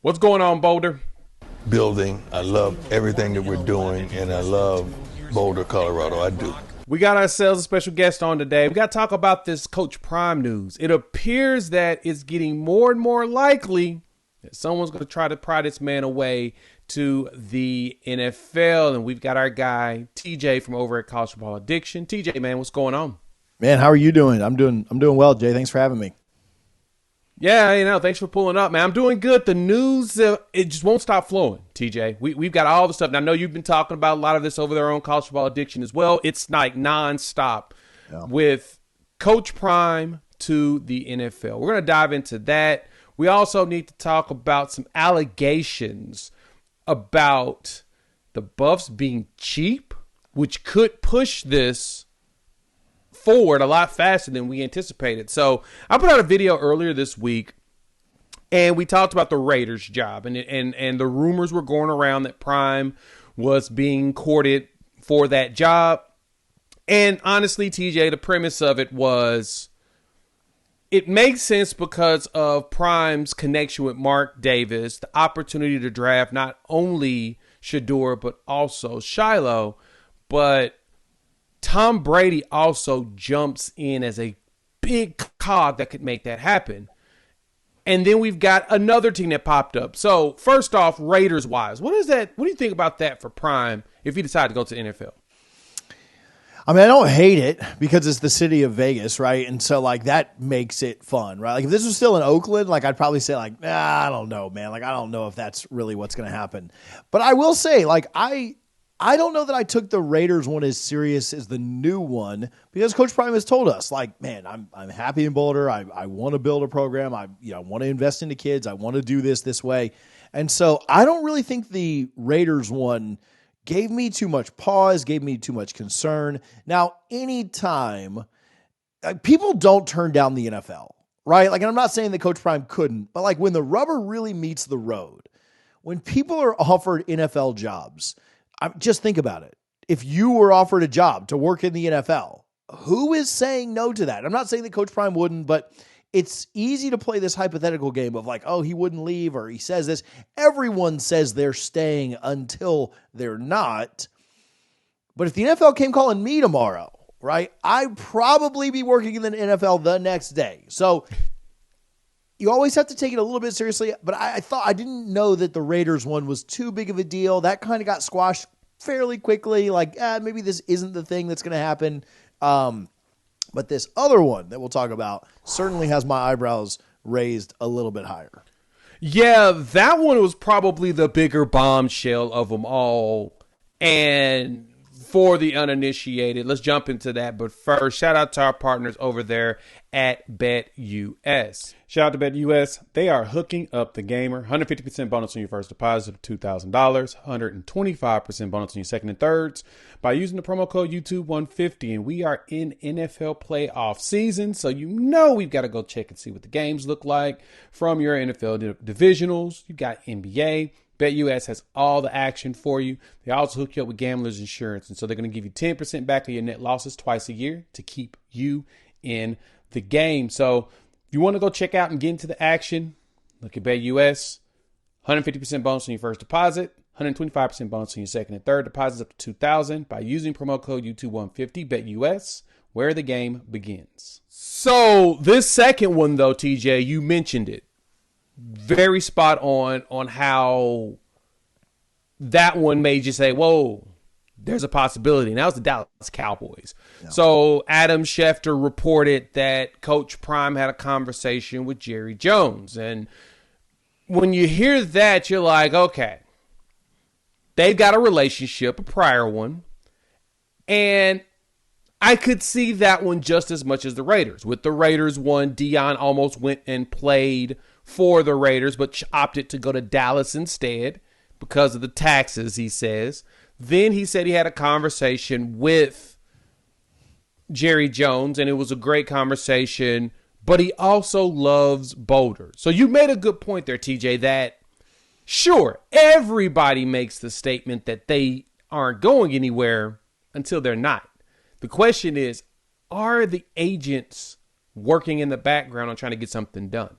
What's going on, Boulder? Building. I love everything that we're doing, and I love Boulder, Colorado. I do. We got ourselves a special guest on today. We got to talk about this Coach Prime news. It appears that it's getting more and more likely that someone's going to try to pry this man away to the NFL. And we've got our guy, TJ, from over at College Football Addiction. TJ, man, what's going on? Man, how are you doing? I'm doing well, Jay. Thanks for having me. Yeah, thanks for pulling up, man. I'm doing good. The news, it just won't stop flowing, TJ. We've got all the stuff. Now, I know you've been talking about a lot of this over there on College Football Addiction as well. It's like nonstop with Coach Prime to the NFL. We're going to dive into that. We also need to talk about some allegations about the Buffs being cheap, which could push this forward a lot faster than we anticipated. So I put out a video earlier this week, and we talked about the Raiders job, and the rumors were going around that Prime was being courted for that job. And honestly, TJ, the premise of it was, it makes sense because of Prime's connection with Mark Davis, the opportunity to draft not only Shador, but also Shiloh. But Tom Brady also jumps in as a big cog that could make that happen. And then we've got another team that popped up. So first off, Raiders wise, what do you think about that for Prime if he decided to go to the NFL? I mean, I don't hate it because it's the city of Vegas, right? And so, like, that makes it fun, right? Like, if this was still in Oakland, like, I'd probably say, like, I don't know, man. Like, I don't know if that's really what's going to happen. But I will say, like, I don't know that I took the Raiders one as serious as the new one because Coach Prime has told us, like, man, I'm happy in Boulder. I want to build a program. I want to invest into kids. I want to do this way. And so I don't really think the Raiders one gave me too much pause, gave me too much concern. Now, anytime people don't turn down the NFL, right? Like, and I'm not saying that Coach Prime couldn't, but like when the rubber really meets the road, when people are offered NFL jobs, just think about it. If you were offered a job to work in the NFL, who is saying no to that? I'm not saying that Coach Prime wouldn't, but it's easy to play this hypothetical game of like, oh, he wouldn't leave or he says this. Everyone says they're staying until they're not. But if the NFL came calling me tomorrow, right, I'd probably be working in the NFL the next day. So you always have to take it a little bit seriously, but I didn't know that the Raiders one was too big of a deal. That kind of got squashed fairly quickly. Like, maybe this isn't the thing that's going to happen. But this other one that we'll talk about certainly has my eyebrows raised a little bit higher. Yeah, that one was probably the bigger bombshell of them all. And for the uninitiated, let's jump into that. But first, shout out to our partners over there at BetUS. Shout out to BetUS. They are hooking up the gamer. 150% bonus on your first deposit of $2,000. 125% bonus on your second and thirds by using the promo code YouTube150. And we are in NFL playoff season, so you know we've got to go check and see what the games look like from your NFL divisionals. You've got NBA. BetUS has all the action for you. They also hook you up with Gambler's Insurance. And so they're going to give you 10% back on your net losses twice a year to keep you in the game. So if you want to go check out and get into the action, look at BetUS. 150% bonus on your first deposit. 125% bonus on your second and third deposits up to $2,000 by using promo code YouTube150. BetUS, where the game begins. So this second one, though, TJ, you mentioned it. Very spot on how that one made you say, whoa, there's a possibility. And that was the Dallas Cowboys. Yeah. So Adam Schefter reported that Coach Prime had a conversation with Jerry Jones. And when you hear that, you're like, okay, they've got a relationship, a prior one. And I could see that one just as much as the Raiders. With the Raiders one, Deion almost went and played for the Raiders, but opted to go to Dallas instead because of the taxes, he says. Then he said he had a conversation with Jerry Jones, and it was a great conversation, but he also loves Boulder. So you made a good point there, TJ, that sure, everybody makes the statement that they aren't going anywhere until they're not. The question is, are the agents working in the background on trying to get something done?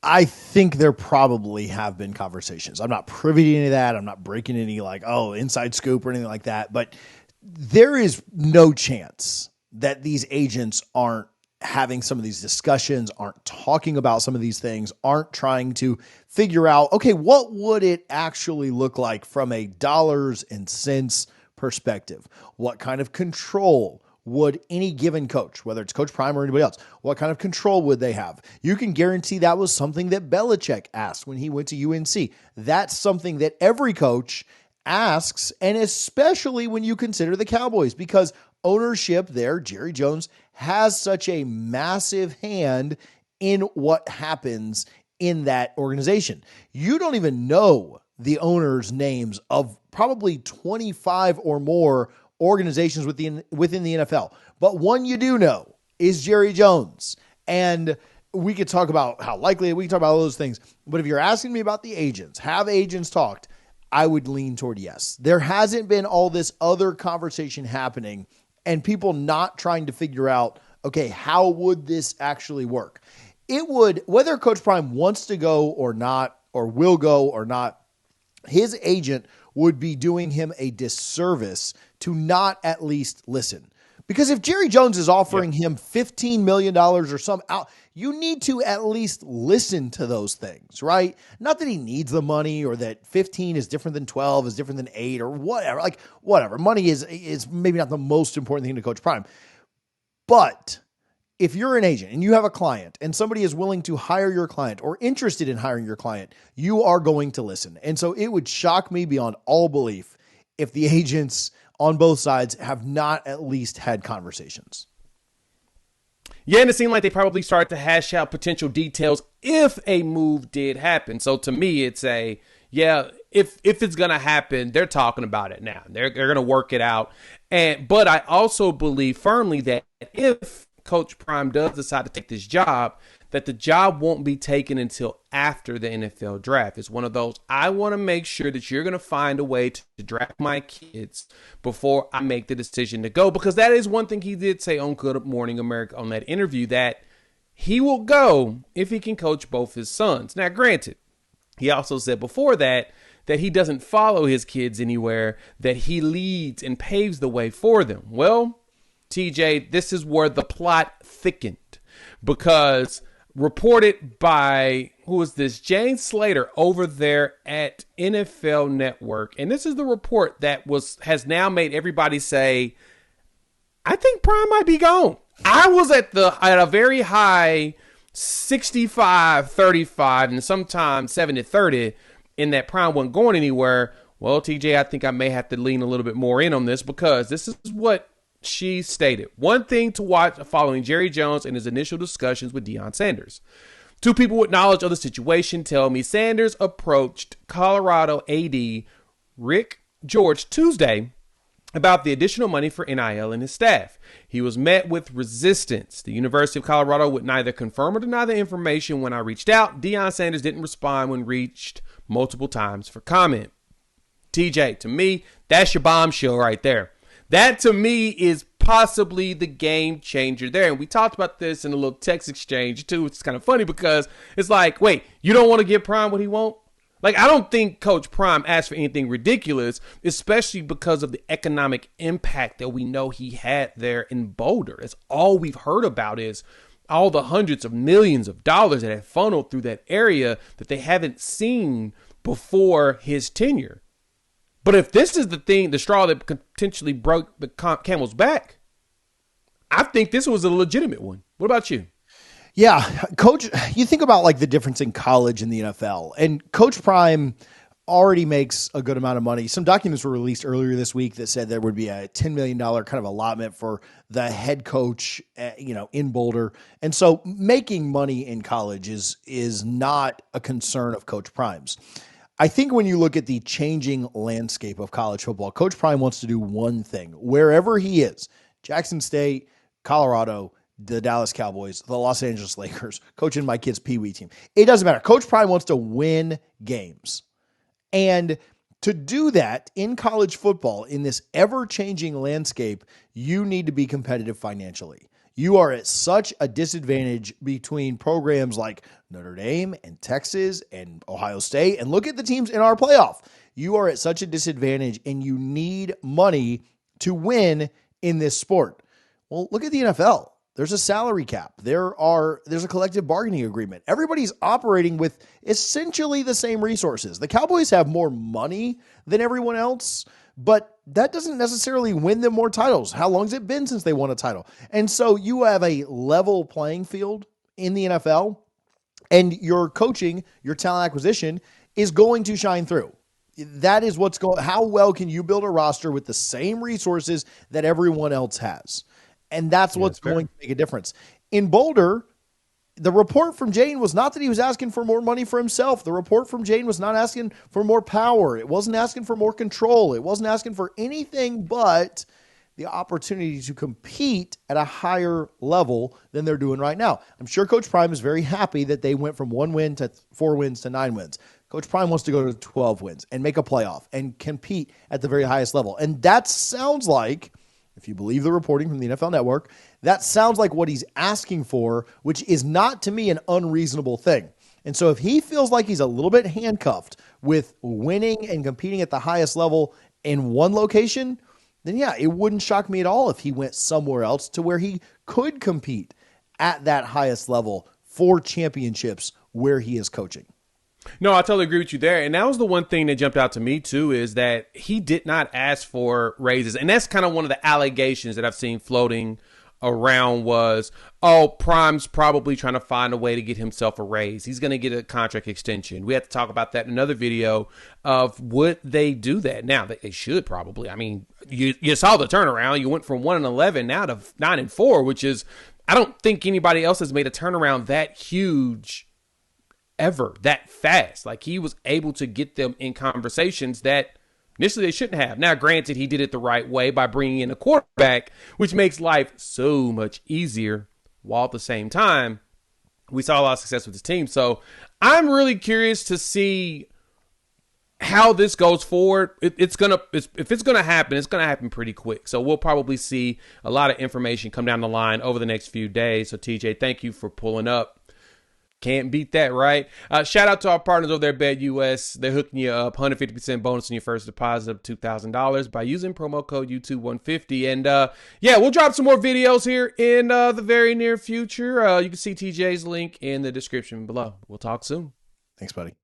I think there probably have been conversations. I'm not privy to any of that. I'm not breaking any inside scoop or anything like that. But there is no chance that these agents aren't having some of these discussions, aren't talking about some of these things, aren't trying to figure out, okay, what would it actually look like from a dollars and cents perspective? What kind of control would any given coach, whether it's Coach Prime or anybody else, what kind of control would they have? You can guarantee that was something that Belichick asked when he went to UNC. That's something that every coach asks, and especially when you consider the Cowboys, because ownership there, Jerry Jones, has such a massive hand in what happens in that organization. You don't even know the owners' names of probably 25 or more organizations within the NFL. But one you do know is Jerry Jones. And we could talk about how likely, we can talk about all those things. But if you're asking me about the agents, have agents talked? I would lean toward yes. There hasn't been all this other conversation happening and people not trying to figure out, okay, how would this actually work? It would, whether Coach Prime wants to go or not, or will go or not, his agent would be doing him a disservice to not at least listen. Because if Jerry Jones is offering him $15 million or some out, you need to at least listen to those things, right? Not that he needs the money or that 15 is different than 12 is different than 8 or whatever. Like, whatever. Money is maybe not the most important thing to Coach Prime. But if you're an agent and you have a client and somebody is willing to hire your client or interested in hiring your client, you are going to listen. And so it would shock me beyond all belief if the agents on both sides have not at least had conversations. Yeah, and it seemed like they probably started to hash out potential details if a move did happen. So to me, it's if it's going to happen, they're talking about it now. They're going to work it out. But I also believe firmly that if Coach Prime does decide to take this job, that the job won't be taken until after the NFL draft. It's one of those, I want to make sure that you're going to find a way to draft my kids before I make the decision to go. Because that is one thing he did say on Good Morning America on that interview, that he will go if he can coach both his sons. Now, granted, he also said before that he doesn't follow his kids anywhere, that he leads and paves the way for them. Well, TJ, this is where the plot thickened, because reported by, who is this, Jane Slater over there at NFL Network. And this is the report that has now made everybody say, I think Prime might be gone. I was at a very high 65-35 and sometimes 70-30 in that Prime wasn't going anywhere. Well, TJ, I think I may have to lean a little bit more in on this, because this is what she stated. One thing to watch following Jerry Jones and his initial discussions with Deion Sanders. Two people with knowledge of the situation tell me Sanders approached Colorado AD Rick George Tuesday about the additional money for NIL and his staff. He was met with resistance. The University of Colorado would neither confirm or deny the information when I reached out. Deion Sanders didn't respond when reached multiple times for comment. TJ, to me, that's your bombshell right there. That, to me, is possibly the game changer there. And we talked about this in a little text exchange, too. It's kind of funny because it's like, wait, you don't want to give Prime what he wants? Like, I don't think Coach Prime asked for anything ridiculous, especially because of the economic impact that we know he had there in Boulder. That's all we've heard about, is all the hundreds of millions of dollars that have funneled through that area that they haven't seen before his tenure. But if this is the straw that potentially broke the camel's back, I think this was a legitimate one. What about you? Yeah, Coach, you think about like the difference in college and the NFL, and Coach Prime already makes a good amount of money. Some documents were released earlier this week that said there would be a $10 million kind of allotment for the head coach, in Boulder. And so making money in college is not a concern of Coach Prime's. I think when you look at the changing landscape of college football, Coach Prime wants to do one thing. Wherever he is, Jackson State, Colorado, the Dallas Cowboys, the Los Angeles Lakers, coaching my kids' Pee Wee team. It doesn't matter. Coach Prime wants to win games. And to do that in college football, in this ever-changing landscape, you need to be competitive financially. You are at such a disadvantage between programs like Notre Dame and Texas and Ohio State. And look at the teams in our playoff. You are at such a disadvantage and you need money to win in this sport. Well, look at the NFL. There's a salary cap. There's a collective bargaining agreement. Everybody's operating with essentially the same resources. The Cowboys have more money than everyone else, but that doesn't necessarily win them more titles. How long has it been since they won a title? And so you have a level playing field in the NFL, and your coaching, your talent acquisition is going to shine through. That is what's going. How well can you build a roster with the same resources that everyone else has? And that's what's going to make a difference. In Boulder, the report from Jane was not that he was asking for more money for himself. The report from Jane was not asking for more power. It wasn't asking for more control. It wasn't asking for anything but the opportunity to compete at a higher level than they're doing right now. I'm sure Coach Prime is very happy that they went from 1 win to 4 wins to 9 wins. Coach Prime wants to go to 12 wins and make a playoff and compete at the very highest level. And that sounds like, if you believe the reporting from the NFL Network, that sounds like what he's asking for, which is not, to me, an unreasonable thing. And so if he feels like he's a little bit handcuffed with winning and competing at the highest level in one location, then yeah, it wouldn't shock me at all if he went somewhere else to where he could compete at that highest level for championships where he is coaching. No, I totally agree with you there. And that was the one thing that jumped out to me, too, is that he did not ask for raises. And that's kind of one of the allegations that I've seen floating around was, oh, Prime's probably trying to find a way to get himself a raise. He's going to get a contract extension. We have to talk about that in another video of would they do that. Now, they should probably. I mean, you saw the turnaround. You went from 1-11 now to 9-4, which is, I don't think anybody else has made a turnaround that huge ever, that fast. Like, he was able to get them in conversations that initially they shouldn't have. Now, granted, he did it the right way by bringing in a quarterback, which makes life so much easier, while at the same time, we saw a lot of success with his team. So I'm really curious to see how this goes forward. If it's gonna happen, it's gonna happen pretty quick. So we'll probably see a lot of information come down the line over the next few days. So TJ, thank you for pulling up. Can't beat that, right? Shout out to our partners over there at BetUS. They're hooking you up 150% bonus on your first deposit of $2,000 by using promo code YouTube150. And yeah, we'll drop some more videos here in the very near future. You can see TJ's link in the description below. We'll talk soon. Thanks, buddy.